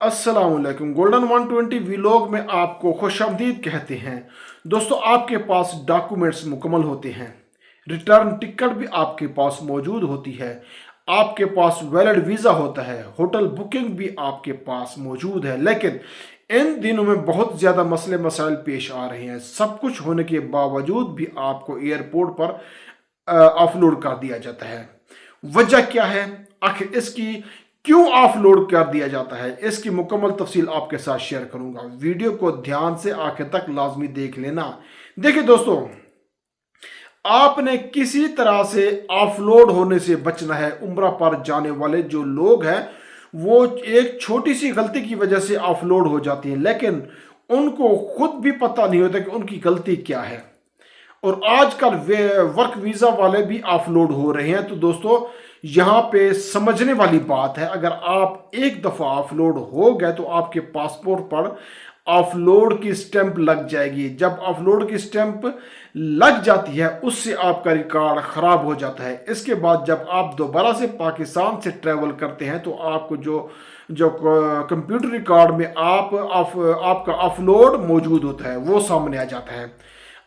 अस्सलाम वालेकुम। Golden 120 vlog में आपको खुशामदीद कहते हैं। दोस्तों, आपके पास डॉक्यूमेंट्स मुकम्मल होते हैं, रिटर्न टिकट भी आपके पास मौजूद होती है, आपके पास वैलिड वीज़ा होता है, होटल बुकिंग भी आपके पास मौजूद है, लेकिन इन दिनों में बहुत ज़्यादा मसले मसाइल पेश आ रहे हैं। सब कुछ होने के बावजूद भी आपको एयरपोर्ट पर ऑफलोड कर दिया जाता है। वजह क्या है? आखिर इसकी क्यों ऑफलोड कर दिया जाता है? इसकी मुकम्मल तफसील आपके साथ शेयर करूंगा। वीडियो को ध्यान से आखिर तक लाजमी देख लेना। देखिए दोस्तों, आपने किसी तरह से ऑफलोड होने से बचना है। उम्रा पर जाने वाले जो लोग हैं वो एक छोटी सी गलती की वजह से ऑफलोड हो जाती हैं, लेकिन उनको खुद भी पता नहीं होता कि उनकी गलती क्या है। और आजकल वर्क वीज़ा वाले भी ऑफलोड हो रहे हैं। तो दोस्तों, यहाँ पे समझने वाली बात है, अगर आप एक दफ़ा ऑफलोड हो गए तो आपके पासपोर्ट पर ऑफलोड की स्टैंप लग जाएगी। जब ऑफलोड की स्टैंप लग जाती है उससे आपका रिकॉर्ड ख़राब हो जाता है। इसके बाद जब आप दोबारा से पाकिस्तान से ट्रैवल करते हैं तो आपको जो जो कंप्यूटर रिकॉर्ड में आपका ऑफलोड मौजूद होता है वो सामने आ जाता है।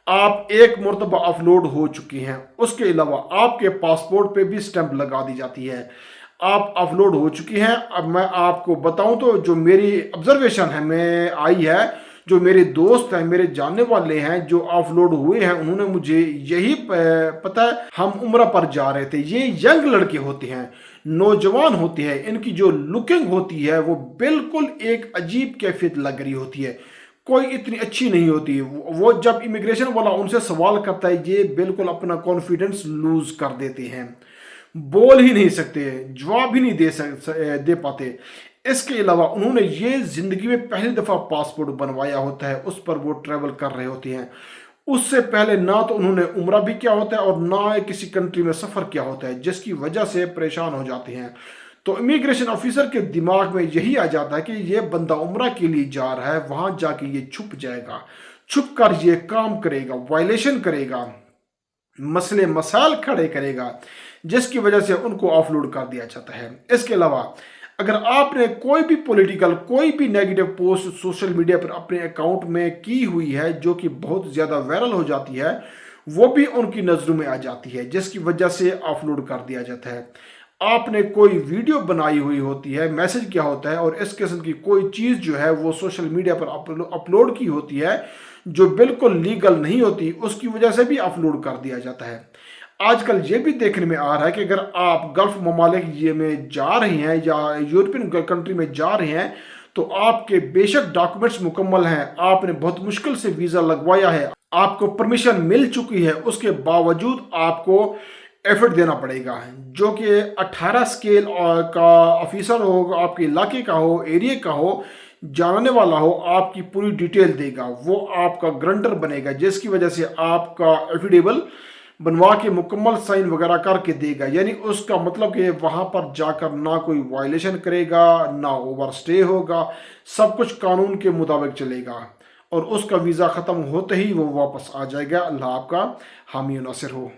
आप एक मरतबा अपलोड हो चुकी हैं, उसके अलावा आपके पासपोर्ट पे भी स्टैंप लगा दी जाती है। आप अपलोड हो चुकी हैं। अब मैं आपको बताऊं तो जो मेरी ऑब्जर्वेशन है में आई है, जो मेरे दोस्त हैं, मेरे जानने वाले हैं जो अपलोड हुए हैं, उन्होंने मुझे यही पता है। हम उम्रा पर जा रहे थे। ये यंग लड़के होते हैं, नौजवान होते हैं, इनकी जो लुकिंग होती है वो बिल्कुल एक अजीब कैफियत लग रही होती है, कोई इतनी अच्छी नहीं होती। वो जब इमिग्रेशन वाला उनसे सवाल करता है ये बिल्कुल अपना कॉन्फिडेंस लूज कर देते हैं, बोल ही नहीं सकते, जवाब ही नहीं दे पाते। इसके अलावा उन्होंने ये ज़िंदगी में पहली दफ़ा पासपोर्ट बनवाया होता है, उस पर वो ट्रैवल कर रहे होते हैं। उससे पहले ना तो उन्होंने उम्रा भी किया होता है और ना किसी कंट्री में सफ़र किया होता है, जिसकी वजह से परेशान हो जाते हैं। तो इमिग्रेशन ऑफिसर के दिमाग में यही आ जाता है कि ये बंदा उम्रा के लिए जा रहा है, वहां जाके ये छुप जाएगा, छुप कर ये काम करेगा, वायलेशन करेगा, मसले मसाइल खड़े करेगा, जिसकी वजह से उनको ऑफलोड कर दिया जाता है। इसके अलावा अगर आपने कोई भी पॉलिटिकल, कोई भी नेगेटिव पोस्ट सोशल मीडिया पर अपने अकाउंट में की हुई है जो कि बहुत ज़्यादा वायरल हो जाती है, वो भी उनकी नज़रों में आ जाती है, जिसकी वजह से ऑफलोड कर दिया जाता है। आपने कोई वीडियो बनाई हुई होती है, मैसेज किया होता है और इस किस्म की कोई चीज़ जो है वो सोशल मीडिया पर अपलोड की होती है जो बिल्कुल लीगल नहीं होती, उसकी वजह से भी अपलोड कर दिया जाता है। आजकल ये भी देखने में आ रहा है कि अगर आप गल्फ ममालिक ये में जा रहे हैं या यूरोपियन कंट्री में जा रहे हैं तो आपके बेशक डॉक्यूमेंट्स मुकम्मल हैं, आपने बहुत मुश्किल से वीज़ा लगवाया है, आपको परमिशन मिल चुकी है, उसके बावजूद आपको एफर्ट देना पड़ेगा। जो कि 18 स्केल का ऑफिसर हो, आपके इलाके का हो, एरिया का हो, जानने वाला हो, आपकी पूरी डिटेल देगा, वो आपका ग्रंटर बनेगा, जिसकी वजह से आपका एफिडेबल बनवा के मुकम्मल साइन वगैरह करके देगा। यानी उसका मतलब कि वहाँ पर जाकर ना कोई वायलेशन करेगा, ना ओवर स्टे होगा, सब कुछ कानून के मुताबिक चलेगा और उसका वीज़ा ख़त्म होते ही वो वापस आ जाएगा। अल्लाह आपका हामी नासिर हो।